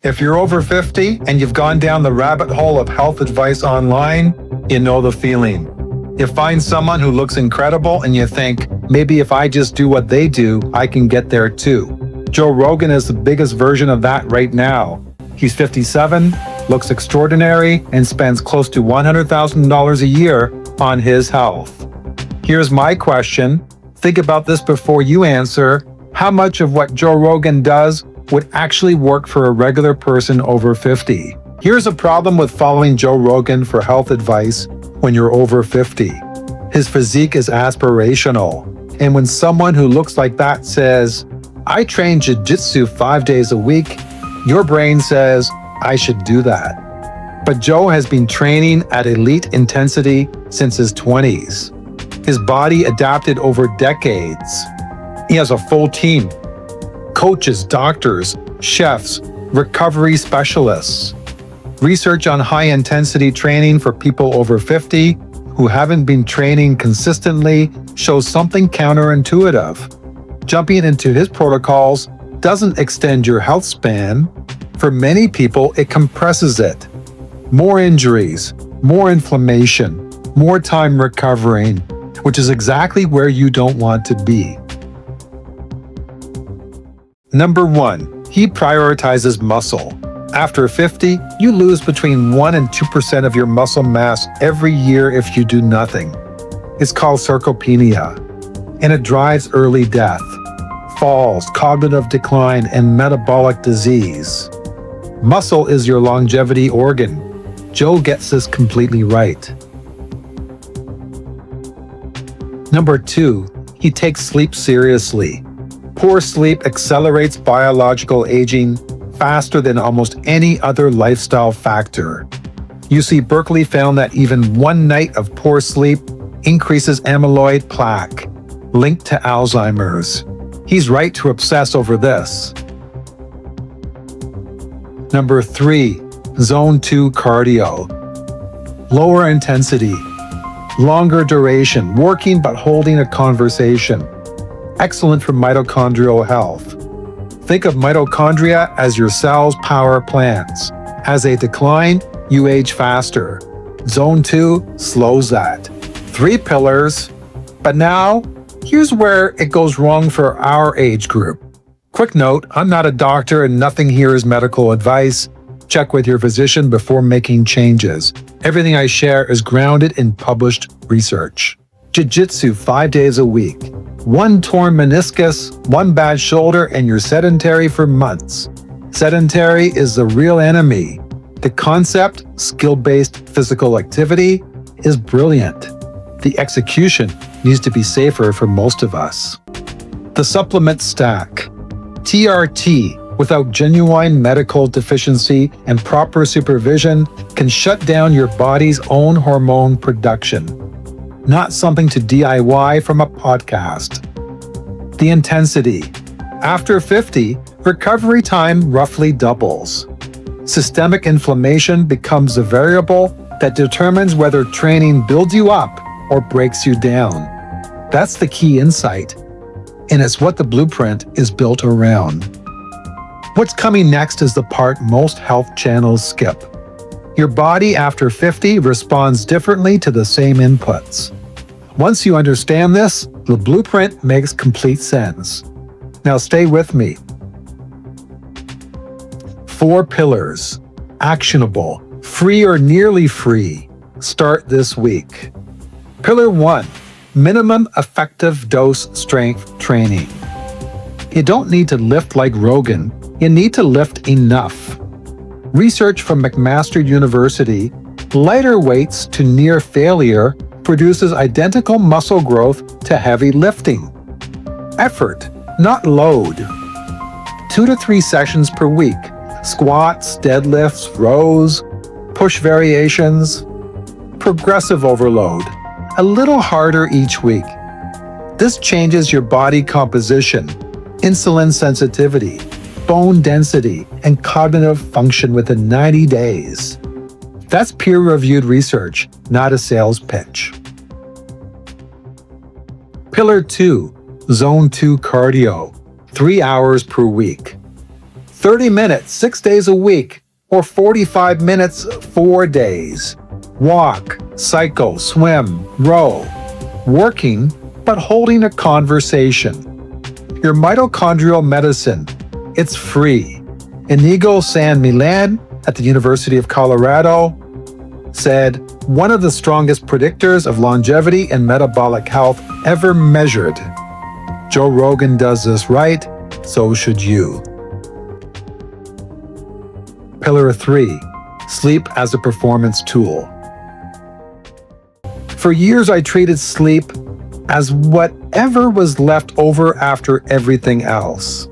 If you're over 50 and you've gone down the rabbit hole of health advice online, you know the feeling. You find someone who looks incredible and you think, maybe if I just do what they do, I can get there too. Joe Rogan is the biggest version of that right now. He's 57, looks extraordinary, and spends close to $100,000 a year on his health. Here's my question. Think about this before you answer. How much of what Joe Rogan does would actually work for a regular person over 50? Here's a problem with following Joe Rogan for health advice when you're over 50. His physique is aspirational. And when someone who looks like that says, I train jiu-jitsu 5 days a week, your brain says, I should do that. But Joe has been training at elite intensity since his 20s. His body adapted over decades. He has a full team: coaches, doctors, chefs, recovery specialists. Research on high-intensity training for people over 50 who haven't been training consistently shows something counterintuitive. Jumping into his protocols doesn't extend your health span. For many people, it compresses it. More injuries, more inflammation, more time recovering, which is exactly where you don't want to be. Number 1, he prioritizes muscle. After 50, you lose between 1 and 2% of your muscle mass every year if you do nothing. It's called sarcopenia, and it drives early death, falls, cognitive decline, and metabolic disease. Muscle is your longevity organ. Joe gets this completely right. Number 2, he takes sleep seriously. Poor sleep accelerates biological aging faster than almost any other lifestyle factor. UC Berkeley found that even one night of poor sleep increases amyloid plaque, linked to Alzheimer's. He's right to obsess over this. Number 3, Zone 2 cardio. Lower intensity, longer duration, working but holding a conversation. Excellent for mitochondrial health. Think of mitochondria as your cell's power plants. As they decline, you age faster. Zone 2 slows that. 3 pillars. But now, here's where it goes wrong for our age group. Quick note, I'm not a doctor and nothing here is medical advice. Check with your physician before making changes. Everything I share is grounded in published research. Jiu-jitsu 5 days a week. 1 torn meniscus, 1 bad shoulder, and you're sedentary for months. Sedentary is the real enemy. The concept, skill-based physical activity, is brilliant. The execution needs to be safer for most of us. The supplement stack. TRT, without genuine medical deficiency and proper supervision, can shut down your body's own hormone production. Not something to DIY from a podcast. The intensity. After 50, recovery time roughly doubles. Systemic inflammation becomes the variable that determines whether training builds you up or breaks you down. That's the key insight, and it's what the blueprint is built around. What's coming next is the part most health channels skip. Your body after 50 responds differently to the same inputs. Once you understand this, the blueprint makes complete sense. Now stay with me. 4 pillars. Actionable, free or nearly free. Start this week. Pillar 1, minimum effective dose strength training. You don't need to lift like Rogan, you need to lift enough. Research from McMaster University, lighter weights to near failure produces identical muscle growth to heavy lifting. Effort, not load. 2 to 3 sessions per week. Squats, deadlifts, rows, push variations. Progressive overload, a little harder each week. This changes your body composition, insulin sensitivity, bone density, and cognitive function within 90 days. That's peer-reviewed research, not a sales pitch. Pillar 2, Zone 2 cardio, 3 hours per week. 30 minutes 6 days a week, or 45 minutes 4 days. Walk, cycle, swim, row. Working, but holding a conversation. Your mitochondrial medicine. It's free. Inigo San Milan at the University of Colorado said, one of the strongest predictors of longevity and metabolic health ever measured. Joe Rogan does this right, so should you. Pillar 3. Sleep as a performance tool. For years, I treated sleep as whatever was left over after everything else.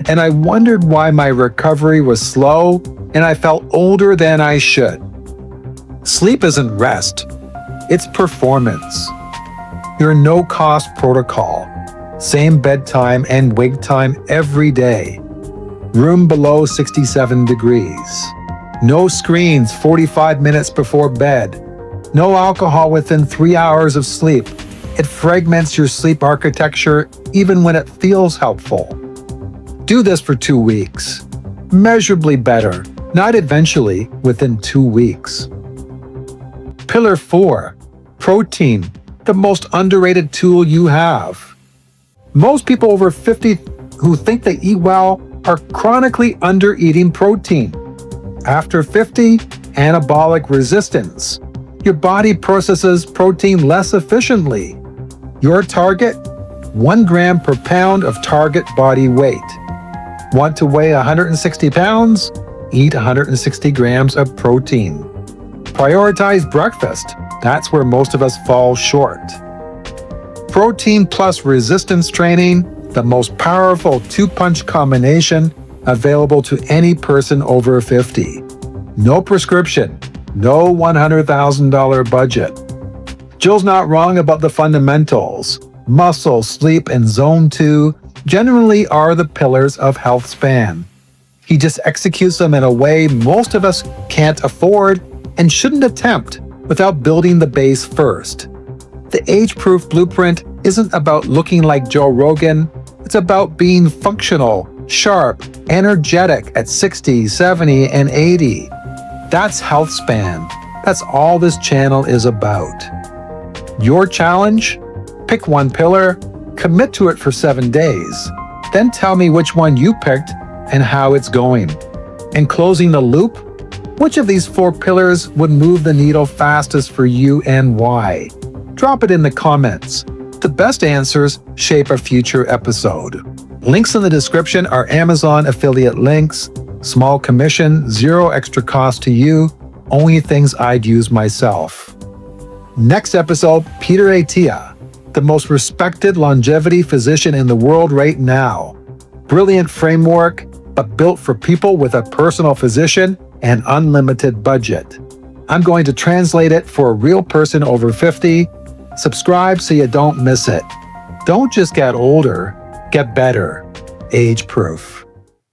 And I wondered why my recovery was slow and I felt older than I should. Sleep isn't rest, it's performance. Your no-cost protocol. Same bedtime and wake time every day. Room below 67 degrees. No screens 45 minutes before bed. No alcohol within 3 hours of sleep. It fragments your sleep architecture even when it feels helpful. Do this for 2 weeks. Measurably better, not eventually, within 2 weeks. Pillar 4. Protein, the most underrated tool you have. Most people over 50 who think they eat well are chronically under-eating protein. After 50, anabolic resistance. Your body processes protein less efficiently. Your target? 1 gram per pound of target body weight. Want to weigh 160 pounds? Eat 160 grams of protein. Prioritize breakfast. That's where most of us fall short. Protein plus resistance training, the most powerful 2-punch combination available to any person over 50. No prescription, no $100,000 budget. Jill's not wrong about the fundamentals. Muscle, sleep, and zone 2 generally are the pillars of health span. He just executes them in a way most of us can't afford and shouldn't attempt without building the base first. The Age-Proof Blueprint isn't about looking like Joe Rogan. It's about being functional, sharp, energetic at 60, 70, and 80. That's health span. That's all this channel is about. Your challenge? Pick one pillar, commit to it for 7 days, then tell me which one you picked and how it's going. And closing the loop, which of these 4 pillars would move the needle fastest for you and why? Drop it in the comments. The best answers shape a future episode. Links in the description are Amazon affiliate links, small commission, 0 extra cost to you, only things I'd use myself. Next episode, Peter Attia, the most respected longevity physician in the world right now. Brilliant framework, but built for people with a personal physician and unlimited budget. I'm going to translate it for a real person over 50. Subscribe so you don't miss it. Don't just get older, get better. Age proof.